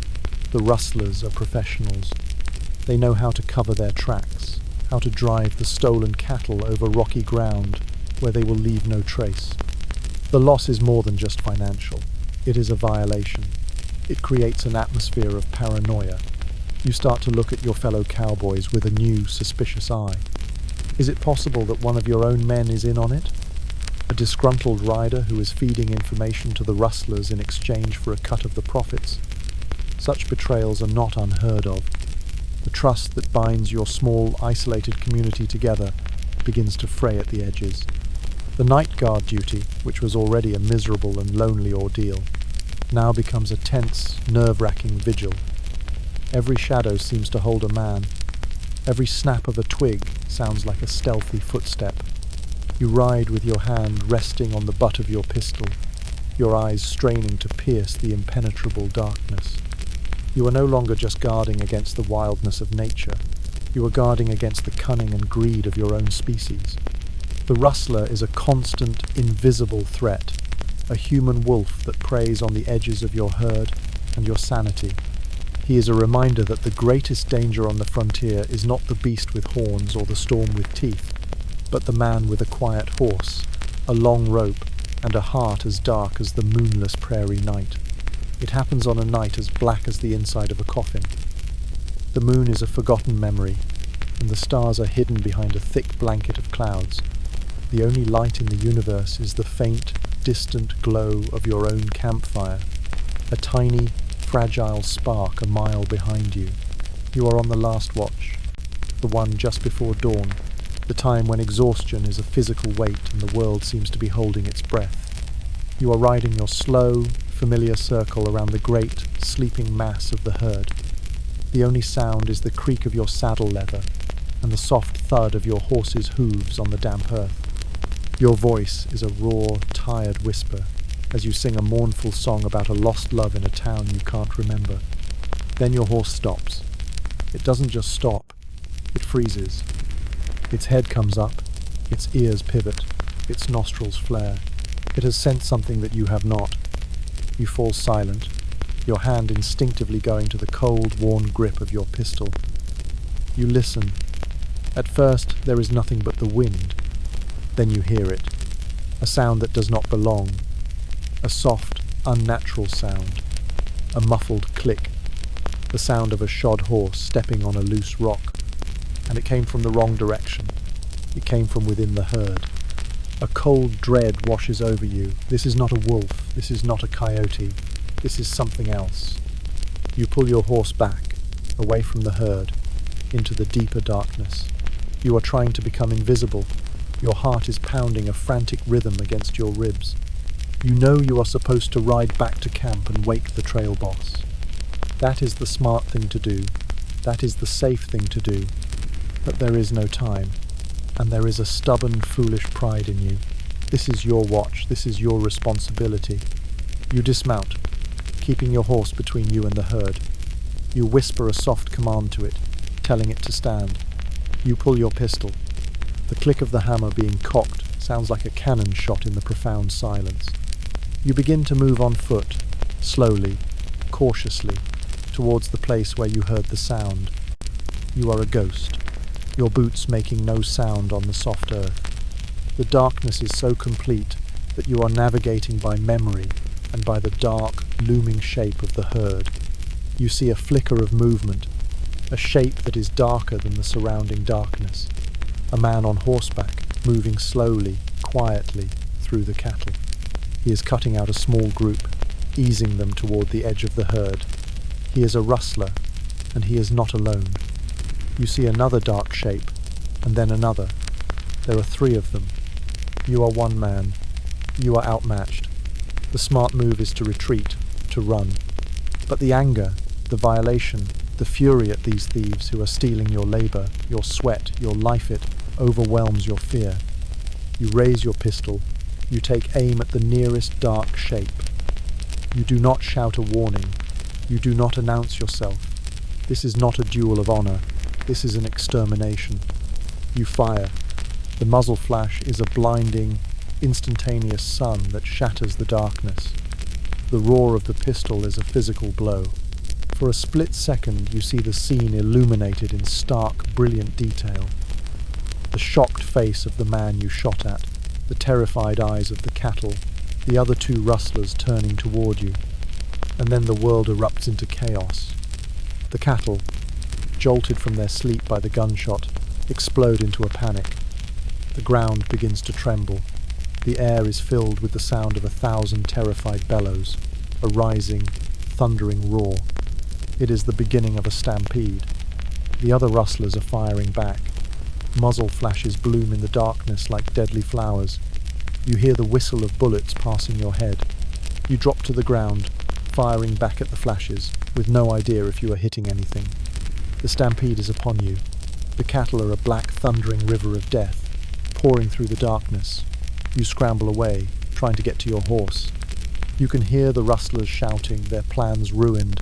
The rustlers are professionals. They know how to cover their tracks, how to drive the stolen cattle over rocky ground where they will leave no trace. The loss is more than just financial. It is a violation. It creates an atmosphere of paranoia. You start to look at your fellow cowboys with a new, suspicious eye. Is it possible that one of your own men is in on it? A disgruntled rider who is feeding information to the rustlers in exchange for a cut of the profits? Such betrayals are not unheard of. The trust that binds your small, isolated community together begins to fray at the edges. The night guard duty, which was already a miserable and lonely ordeal, now becomes a tense, nerve-wracking vigil. Every shadow seems to hold a man. Every snap of a twig sounds like a stealthy footstep. You ride with your hand resting on the butt of your pistol, your eyes straining to pierce the impenetrable darkness. You are no longer just guarding against the wildness of nature. You are guarding against the cunning and greed of your own species. The rustler is a constant, invisible threat, a human wolf that preys on the edges of your herd and your sanity. He is a reminder that the greatest danger on the frontier is not the beast with horns or the storm with teeth, but the man with a quiet horse, a long rope, and a heart as dark as the moonless prairie night. It happens on a night as black as the inside of a coffin. The moon is a forgotten memory, and the stars are hidden behind a thick blanket of clouds. The only light in the universe is the faint, distant glow of your own campfire, a tiny, fragile spark a mile behind you. You are on the last watch, the one just before dawn, the time when exhaustion is a physical weight and the world seems to be holding its breath. You are riding your slow, familiar circle around the great, sleeping mass of the herd. The only sound is the creak of your saddle leather and the soft thud of your horse's hooves on the damp earth. Your voice is a raw, tired whisper as you sing a mournful song about a lost love in a town you can't remember. Then your horse stops. It doesn't just stop, it freezes. Its head comes up, its ears pivot, its nostrils flare. It has sensed something that you have not. You fall silent, your hand instinctively going to the cold, worn grip of your pistol. You listen. At first, there is nothing but the wind. Then you hear it, a sound that does not belong, a soft, unnatural sound, a muffled click, the sound of a shod horse stepping on a loose rock. And it came from the wrong direction. It came from within the herd. A cold dread washes over you. This is not a wolf. This is not a coyote. This is something else. You pull your horse back, away from the herd, into the deeper darkness. You are trying to become invisible. Your heart is pounding a frantic rhythm against your ribs. You know you are supposed to ride back to camp and wake the trail boss. That is the smart thing to do. That is the safe thing to do. But there is no time. And there is a stubborn, foolish pride in you. This is your watch. This is your responsibility. You dismount, keeping your horse between you and the herd. You whisper a soft command to it, telling it to stand. You pull your pistol. The click of the hammer being cocked sounds like a cannon shot in the profound silence. You begin to move on foot, slowly, cautiously, towards the place where you heard the sound. You are a ghost, your boots making no sound on the soft earth. The darkness is so complete that you are navigating by memory and by the dark, looming shape of the herd. You see a flicker of movement, a shape that is darker than the surrounding darkness. A man on horseback, moving slowly, quietly, through the cattle. He is cutting out a small group, easing them toward the edge of the herd. He is a rustler, and he is not alone. You see another dark shape, and then another. There are 3 of them. You are one man. You are outmatched. The smart move is to retreat, to run. But the anger, the violation, the fury at these thieves who are stealing your labor, your sweat, your life overwhelms your fear. You raise your pistol. You take aim at the nearest dark shape. You do not shout a warning. You do not announce yourself. This is not a duel of honor. This is an extermination. You fire. The muzzle flash is a blinding, instantaneous sun that shatters the darkness. The roar of the pistol is a physical blow. For a split second, you see the scene illuminated in stark, brilliant detail. The shocked face of the man you shot at, the terrified eyes of the cattle, the other 2 rustlers turning toward you. And then the world erupts into chaos. The cattle, jolted from their sleep by the gunshot, explode into a panic. The ground begins to tremble. The air is filled with the sound of 1,000 terrified bellows, a rising, thundering roar. It is the beginning of a stampede. The other rustlers are firing back. Muzzle flashes bloom in the darkness like deadly flowers. You hear the whistle of bullets passing your head. You drop to the ground, firing back at the flashes, with no idea if you are hitting anything. The stampede is upon you. The cattle are a black, thundering river of death, pouring through the darkness. You scramble away, trying to get to your horse. You can hear the rustlers shouting, their plans ruined,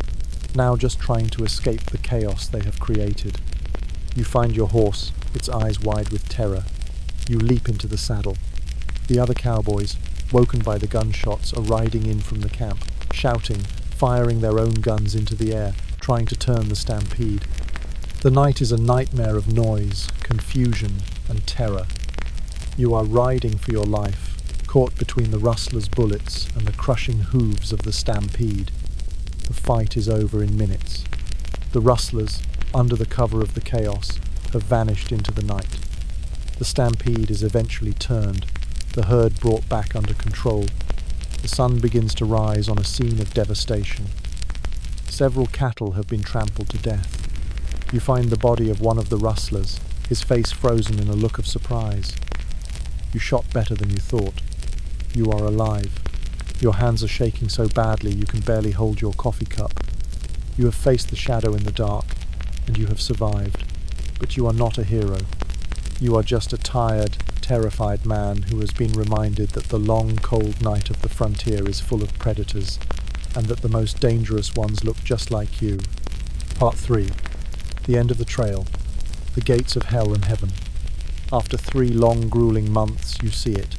now just trying to escape the chaos they have created. You find your horse, its eyes wide with terror. You leap into the saddle. The other cowboys, woken by the gunshots, are riding in from the camp, shouting, firing their own guns into the air, trying to turn the stampede. The night is a nightmare of noise, confusion, and terror. You are riding for your life, caught between the rustlers' bullets and the crushing hooves of the stampede. The fight is over in minutes. The rustlers, under the cover of the chaos, have vanished into the night. The stampede is eventually turned, the herd brought back under control. The sun begins to rise on a scene of devastation. Several cattle have been trampled to death. You find the body of one of the rustlers, his face frozen in a look of surprise. You shot better than you thought. You are alive. Your hands are shaking so badly you can barely hold your coffee cup. You have faced the shadow in the dark, and you have survived. But you are not a hero. You are just a tired, terrified man who has been reminded that the long, cold night of the frontier is full of predators, and that the most dangerous ones look just like you. Part 3. The end of the trail. The gates of hell and heaven. After 3 long, grueling months, you see it.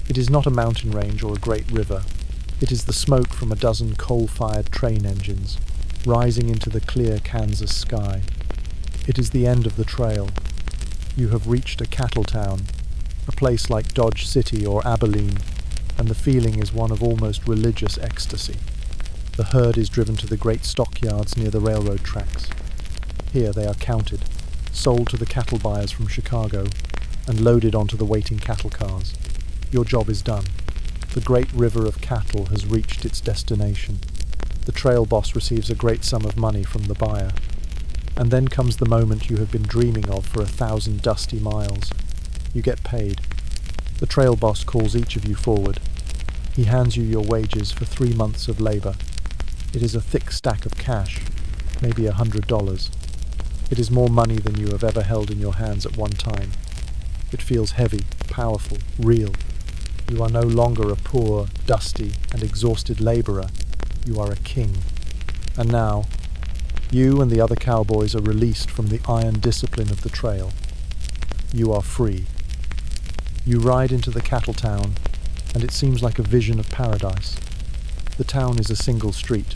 It is not a mountain range or a great river. It is the smoke from a dozen coal-fired train engines, rising into the clear Kansas sky. It is the end of the trail. You have reached a cattle town, a place like Dodge City or Abilene, and the feeling is one of almost religious ecstasy. The herd is driven to the great stockyards near the railroad tracks. Here they are counted, sold to the cattle buyers from Chicago, and loaded onto the waiting cattle cars. Your job is done. The great river of cattle has reached its destination. The trail boss receives a great sum of money from the buyer. And then comes the moment you have been dreaming of for 1,000 dusty miles. You get paid. The trail boss calls each of you forward. He hands you your wages for 3 months of labor. It is a thick stack of cash, maybe $100. It is more money than you have ever held in your hands at one time. It feels heavy, powerful, real. You are no longer a poor, dusty, and exhausted laborer. You are a king. And now, you and the other cowboys are released from the iron discipline of the trail. You are free. You ride into the cattle town, and it seems like a vision of paradise. The town is a single street,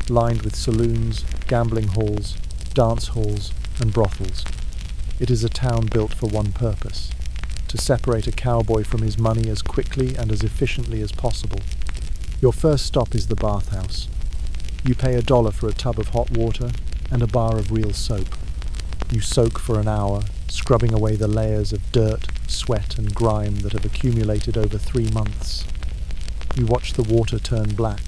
lined with saloons, gambling halls, dance halls, and brothels. It is a town built for one purpose: to separate a cowboy from his money as quickly and as efficiently as possible. Your first stop is the bathhouse. You pay $1 for a tub of hot water and a bar of real soap. You soak for an hour, scrubbing away the layers of dirt, sweat, and grime that have accumulated over 3 months. You watch the water turn black.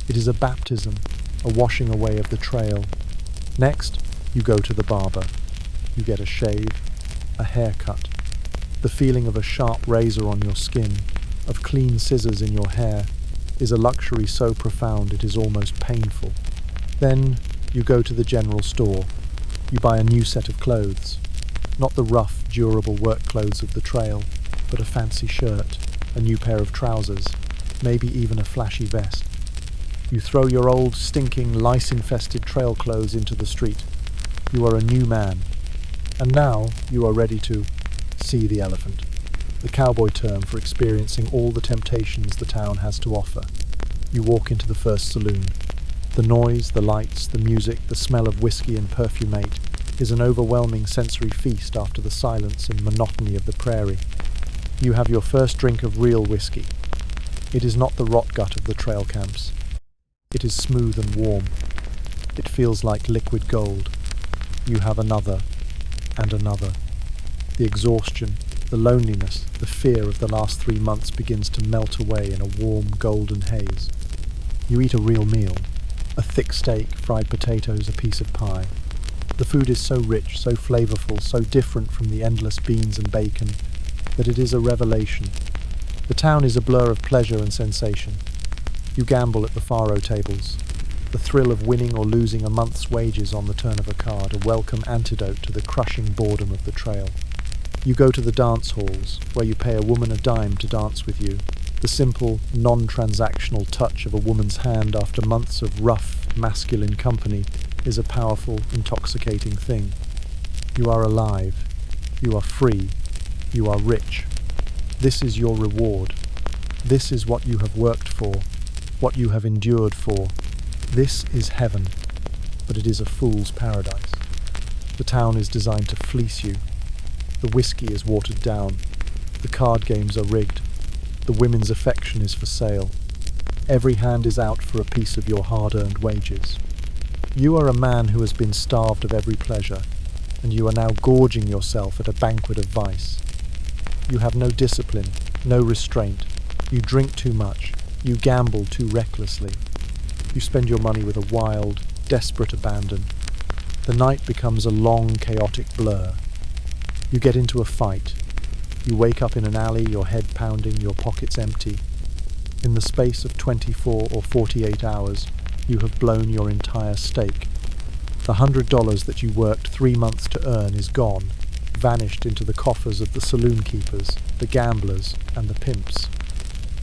It is a baptism, a washing away of the trail. Next, you go to the barber. You get a shave, a haircut. The feeling of a sharp razor on your skin, of clean scissors in your hair, is a luxury so profound it is almost painful. Then you go to the general store. You buy a new set of clothes. Not the rough, durable work clothes of the trail, but a fancy shirt, a new pair of trousers, maybe even a flashy vest. You throw your old, stinking, lice-infested trail clothes into the street. You are a new man. And now you are ready to see the elephant, the cowboy term for experiencing all the temptations the town has to offer. You walk into the first saloon. The noise, the lights, the music, the smell of whiskey and perfumate is an overwhelming sensory feast after the silence and monotony of the prairie. You have your first drink of real whiskey. It is not the rot gut of the trail camps. It is smooth and warm. It feels like liquid gold. You have another, and another. The exhaustion, the loneliness, the fear of the last 3 months begins to melt away in a warm, golden haze. You eat a real meal. A thick steak, fried potatoes, a piece of pie. The food is so rich, so flavorful, so different from the endless beans and bacon, that it is a revelation. The town is a blur of pleasure and sensation. You gamble at the faro tables. The thrill of winning or losing a month's wages on the turn of a card, a welcome antidote to the crushing boredom of the trail. You go to the dance halls, where you pay a woman a dime to dance with you. The simple, non-transactional touch of a woman's hand after months of rough, masculine company is a powerful, intoxicating thing. You are alive. You are free. You are rich. This is your reward. This is what you have worked for, what you have endured for. This is heaven, but it is a fool's paradise. The town is designed to fleece you. The whiskey is watered down. The card games are rigged. The women's affection is for sale. Every hand is out for a piece of your hard-earned wages. You are a man who has been starved of every pleasure, and you are now gorging yourself at a banquet of vice. You have no discipline, no restraint. You drink too much. You gamble too recklessly. You spend your money with a wild, desperate abandon. The night becomes a long, chaotic blur. You get into a fight. You wake up in an alley, your head pounding, your pockets empty. In the space of 24 or 48 hours, you have blown your entire stake. The $100 that you worked 3 months to earn is gone, vanished into the coffers of the saloon keepers, the gamblers, and the pimps.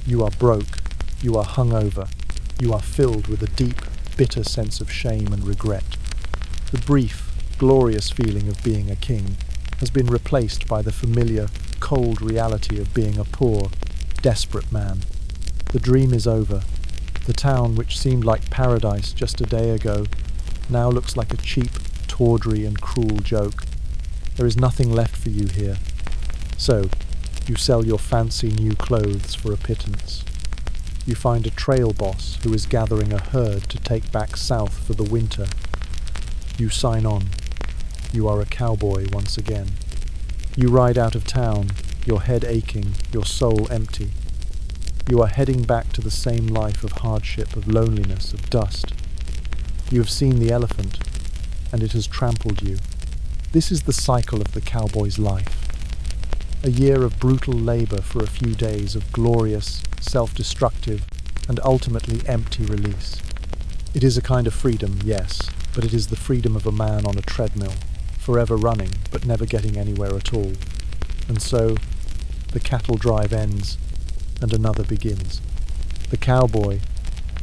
You are broke. You are hungover. You are filled with a deep, bitter sense of shame and regret. The brief, glorious feeling of being a king has been replaced by the familiar, cold reality of being a poor, desperate man. The dream is over. The town, which seemed like paradise just a day ago, now looks like a cheap, tawdry and cruel joke. There is nothing left for you here. So, you sell your fancy new clothes for a pittance. You find a trail boss who is gathering a herd to take back south for the winter. You sign on. You are a cowboy once again. You ride out of town, your head aching, your soul empty. You are heading back to the same life of hardship, of loneliness, of dust. You have seen the elephant, and it has trampled you. This is the cycle of the cowboy's life. A year of brutal labor for a few days of glorious, self-destructive, and ultimately empty release. It is a kind of freedom, yes, but it is the freedom of a man on a treadmill, forever running, but never getting anywhere at all. And so, the cattle drive ends, and another begins. The cowboy,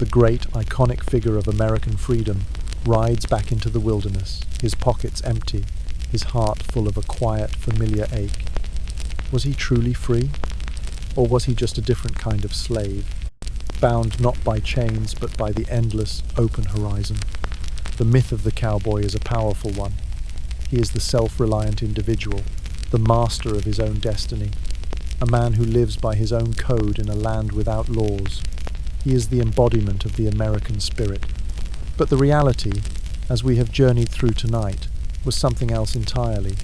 the great, iconic figure of American freedom, rides back into the wilderness, his pockets empty, his heart full of a quiet, familiar ache. Was he truly free? Or was he just a different kind of slave, bound not by chains but by the endless, open horizon? The myth of the cowboy is a powerful one. He is the self-reliant individual, the master of his own destiny, a man who lives by his own code in a land without laws. He is the embodiment of the American spirit. But the reality, as we have journeyed through tonight, was something else entirely.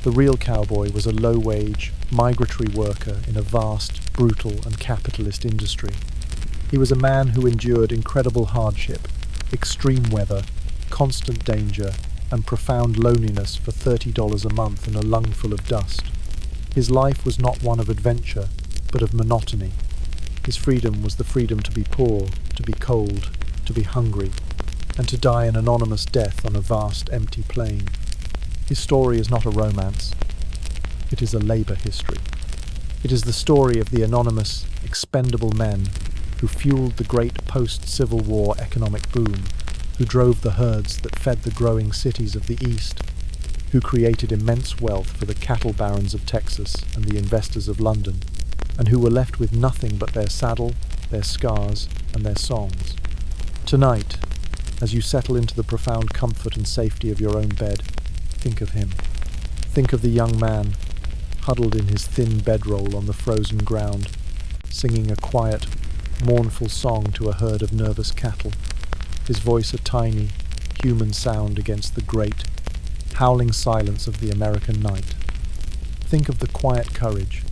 The real cowboy was a low-wage, migratory worker in a vast, brutal and capitalist industry. He was a man who endured incredible hardship, extreme weather, constant danger, and profound loneliness for $30 a month in a lungful of dust. His life was not one of adventure, but of monotony. His freedom was the freedom to be poor, to be cold, to be hungry, and to die an anonymous death on a vast, empty plain. His story is not a romance. It is a labor history. It is the story of the anonymous, expendable men who fueled the great post-Civil War economic boom, who drove the herds that fed the growing cities of the East, who created immense wealth for the cattle barons of Texas and the investors of London, and who were left with nothing but their saddle, their scars, and their songs. Tonight, as you settle into the profound comfort and safety of your own bed, think of him. Think of the young man, huddled in his thin bedroll on the frozen ground, singing a quiet, mournful song to a herd of nervous cattle, his voice a tiny, human sound against the great, howling silence of the American night. Think of the quiet courage,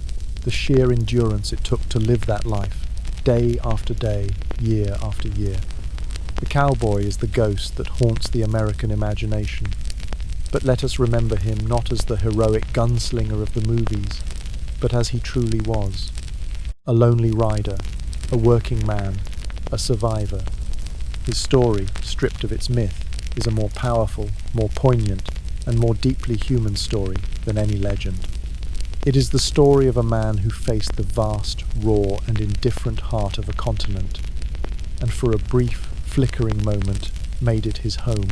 the sheer endurance it took to live that life, day after day, year after year. The cowboy is the ghost that haunts the American imagination, but let us remember him not as the heroic gunslinger of the movies, but as he truly was. A lonely rider, a working man, a survivor. His story, stripped of its myth, is a more powerful, more poignant, and more deeply human story than any legend. It is the story of a man who faced the vast, raw, and indifferent heart of a continent, and for a brief, flickering moment made it his home.